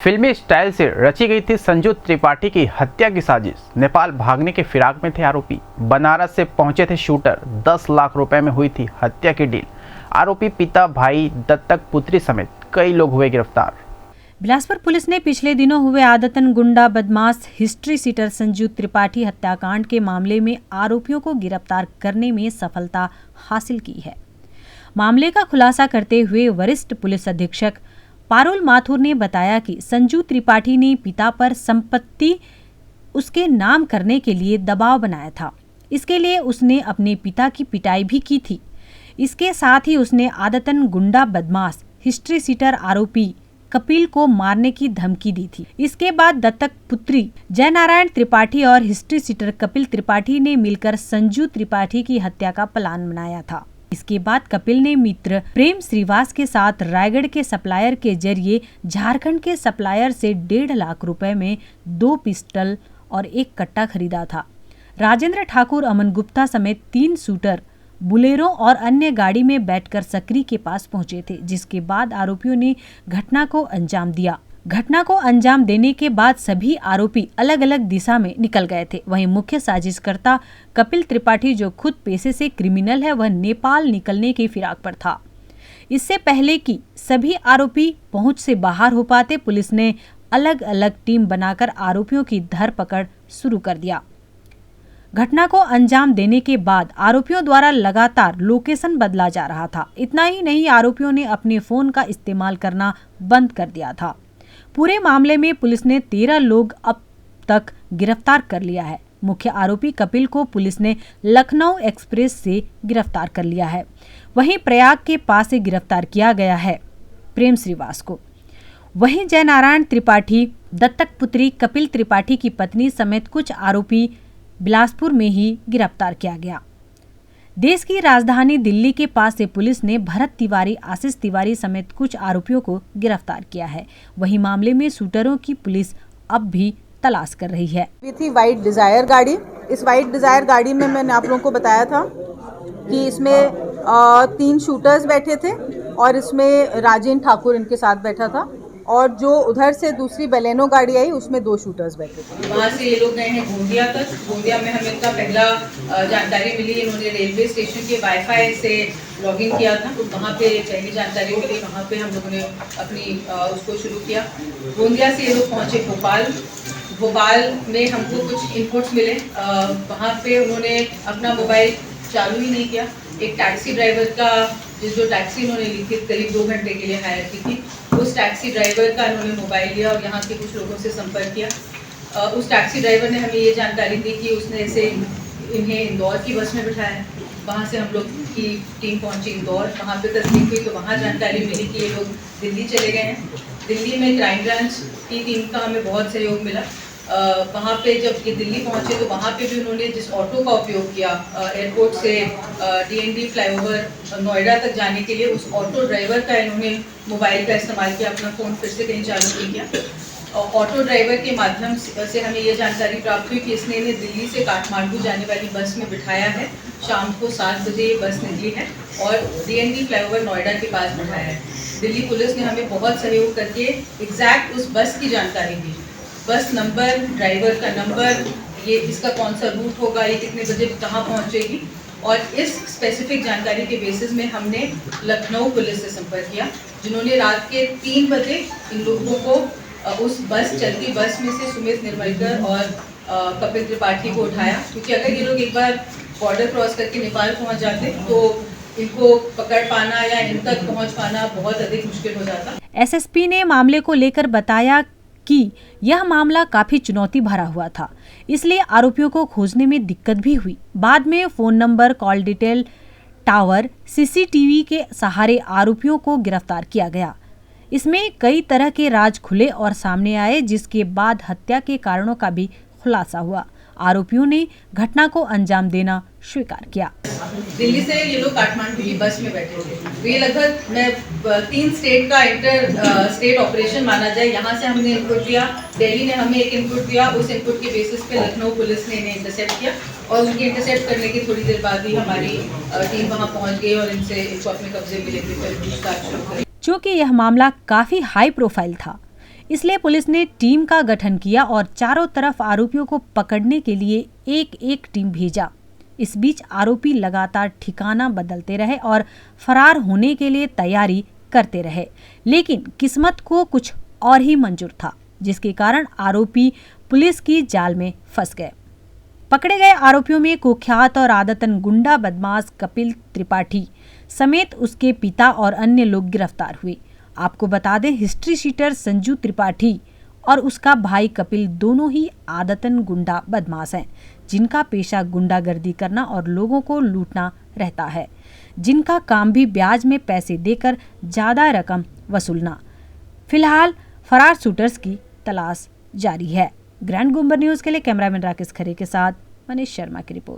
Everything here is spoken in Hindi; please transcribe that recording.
फिल्मी स्टाइल से रची गई थी संजू त्रिपाठी की हत्या की साजिश। नेपाल भागने के फिराक में थे आरोपी। बनारस से पहुंचे थे शूटर। 10 लाख रुपए में हुई थी हत्या की डील। आरोपी पिता, भाई, दत्तक पुत्री समेत कई लोग हुए गिरफ्तार। बिलासपुर पुलिस ने पिछले दिनों हुए आदतन गुंडा बदमाश हिस्ट्री सीटर संजू त्रिपाठी हत्याकांड के मामले में आरोपियों को गिरफ्तार करने में सफलता हासिल की है। मामले का खुलासा करते हुए वरिष्ठ पुलिस अधीक्षक पारुल माथुर ने बताया कि संजू त्रिपाठी ने पिता पर संपत्ति उसके नाम करने के लिए दबाव बनाया था। इसके लिए उसने अपने पिता की पिटाई भी की थी। इसके साथ ही उसने आदतन गुंडा बदमाश हिस्ट्री सीटर आरोपी कपिल को मारने की धमकी दी थी। इसके बाद दत्तक पुत्री जयनारायण त्रिपाठी और हिस्ट्री सीटर कपिल त्रिपाठी ने मिलकर संजू त्रिपाठी की हत्या का प्लान बनाया था। इसके बाद कपिल ने मित्र प्रेम श्रीवास के साथ रायगढ़ के सप्लायर के जरिए झारखंड के सप्लायर से 1.5 लाख रुपए में 2 पिस्टल और 1 कट्टा खरीदा था। राजेंद्र ठाकुर, अमन गुप्ता समेत 3 शूटर बुलेरो और अन्य गाड़ी में बैठकर सकरी के पास पहुंचे थे, जिसके बाद आरोपियों ने घटना को अंजाम दिया। घटना को अंजाम देने के बाद सभी आरोपी अलग अलग दिशा में निकल गए थे। वहीं मुख्य साजिशकर्ता कपिल त्रिपाठी, जो खुद पेशे से क्रिमिनल है, वह नेपाल निकलने की फिराक पर था। इससे पहले कि सभी आरोपी पहुंच से बाहर हो पाते, पुलिस ने अलग अलग टीम बनाकर आरोपियों की धरपकड़ शुरू कर दिया। घटना को अंजाम देने के बाद आरोपियों द्वारा लगातार लोकेशन बदला जा रहा था। इतना ही नहीं, आरोपियों ने अपने फोन का इस्तेमाल करना बंद कर दिया था। पूरे मामले में पुलिस ने 13 लोग अब तक गिरफ्तार कर लिया है। मुख्य आरोपी कपिल को पुलिस ने लखनऊ एक्सप्रेस से गिरफ्तार कर लिया है। वहीं प्रयाग के पास से गिरफ्तार किया गया है प्रेम श्रीवास को। वहीं जयनारायण त्रिपाठी, दत्तक पुत्री कपिल त्रिपाठी की पत्नी समेत कुछ आरोपी बिलासपुर में ही गिरफ्तार किया गया। देश की राजधानी दिल्ली के पास से पुलिस ने भरत तिवारी, आशीष तिवारी समेत कुछ आरोपियों को गिरफ्तार किया है। वहीं मामले में शूटरों की पुलिस अब भी तलाश कर रही है। ये थी वाइट डिजायर गाड़ी। इस वाइट डिजायर गाड़ी में मैंने आप लोगों को बताया था कि इसमें 3 शूटर्स बैठे थे और इसमें राजेंद्र ठाकुर इनके साथ बैठा था, और जो उधर से दूसरी बलेनो गाड़ी आई उसमें 2 शूटर्स बैठे थे। वहाँ से ये लोग गए हैं गोंदिया तक। गोंदिया में हमें इनका पहला जानकारी मिली, इन्होंने रेलवे स्टेशन के वाईफाई से लॉगिन किया था, तो वहाँ पे पहली जानकारी मिली। वहाँ पे हम लोगों ने अपनी उसको शुरू किया। गोंदिया से ये लोग पहुँचे भोपाल में हमको कुछ इनपुट्स मिले। वहाँ पे उन्होंने अपना मोबाइल चालू ही नहीं किया। एक टैक्सी ड्राइवर का, जो टैक्सी उन्होंने ली थी करीब 2 घंटे के लिए हायर की थी, उस टैक्सी ड्राइवर का उन्होंने मोबाइल लिया और यहाँ के कुछ लोगों से संपर्क किया। उस टैक्सी ड्राइवर ने हमें ये जानकारी दी कि उसने ऐसे इन्हें इंदौर की बस में बिठाया है। वहाँ से हम लोग की टीम पहुँची इंदौर। वहाँ पे तस्दीक हुई तो वहाँ जानकारी मिली कि ये लोग दिल्ली चले गए हैं। दिल्ली में क्राइम ब्रांच की टीम का हमें बहुत सहयोग मिला। वहाँ पे जब ये दिल्ली पहुँचे तो वहाँ पे भी उन्होंने जिस ऑटो का उपयोग किया एयरपोर्ट से DND फ्लाईओवर नोएडा तक जाने के लिए, उस ऑटो ड्राइवर का इन्होंने मोबाइल का इस्तेमाल किया। अपना फ़ोन फिर से कहीं चालू नहीं किया। ऑटो ड्राइवर के माध्यम से हमें ये जानकारी प्राप्त हुई कि इसने इन्हें दिल्ली से काठमांडू जाने वाली बस में बिठाया है। शाम को 7 बजे ये बस निकली है और DND फ्लाईओवर नोएडा के पास बिठाया है। दिल्ली पुलिस ने हमें बहुत सहयोग करके एग्जैक्ट उस बस की जानकारी दी, बस नंबर, ड्राइवर का नंबर, ये इसका कौन सा रूट होगा, ये कितने बजे कहाँ पहुँचेगी। और इस स्पेसिफिक जानकारी के बेसिस में हमने लखनऊ पुलिस से संपर्क किया, जिन्होंने रात के 3 बजे इन लोगों को उस चलती बस में से सुमित निर्मलकर और कपिल त्रिपाठी को उठाया। क्योंकि अगर ये लोग एक बार बॉर्डर क्रॉस करके नेपाल पहुँच जाते तो इनको पकड़ पाना या इन तक पहुँच पाना बहुत अधिक मुश्किल हो जाता। SSP ने मामले को लेकर बताया कि यह मामला काफी चुनौती भरा हुआ था, इसलिए आरोपियों को खोजने में दिक्कत भी हुई। बाद में phone number, call detail, tower, CCTV के सहारे आरोपियों को गिरफ्तार किया गया। इसमें कई तरह के राज खुले और सामने आए, जिसके बाद हत्या के कारणों का भी खुलासा हुआ। आरोपियों ने घटना को अंजाम देना स्वीकार किया। दिल्ली से ये लोग काठमांडू की बस में बैठे थे। ये लगभग 3 स्टेट का इंटर स्टेट ऑपरेशन माना जाए। यहाँ से हमने इनपुट दिया, दिल्ली ने हमें एक इनपुट दिया, उस इनपुट के बेसिस पे लखनऊ पुलिस ने इन्हें इंटरसेप्ट किया और उनके इंटरसेप्ट करने की थोड़ी देर बाद ही हमारी टीम वहाँ पहुँच गई और इनको अपने कब्जे में लेकर पूछताछ शुरू करी। चूँकि यह मामला काफी हाई प्रोफाइल था, इसलिए पुलिस ने टीम का गठन किया और चारों तरफ आरोपियों को पकड़ने के लिए एक एक टीम भेजा। इस बीच आरोपी लगातार ठिकाना बदलते रहे और फरार होने के लिए तैयारी करते रहे, लेकिन किस्मत को कुछ और ही मंजूर था, जिसके कारण आरोपी पुलिस की जाल में फंस गए। पकड़े गए आरोपियों में कुख्यात और आदतन गुंडा बदमाश कपिल त्रिपाठी समेत उसके पिता और अन्य लोग गिरफ्तार हुए। आपको बता दें, हिस्ट्री शीटर संजू त्रिपाठी और उसका भाई कपिल दोनों ही आदतन गुंडा बदमाश हैं, जिनका पेशा गुंडागर्दी करना और लोगों को लूटना रहता है, जिनका काम भी ब्याज में पैसे देकर ज्यादा रकम वसूलना। फिलहाल फरार शूटर्स की तलाश जारी है। ग्रैंड गुम्बर न्यूज के लिए कैमरामैन राकेश खरे के साथ मनीष शर्मा की रिपोर्ट।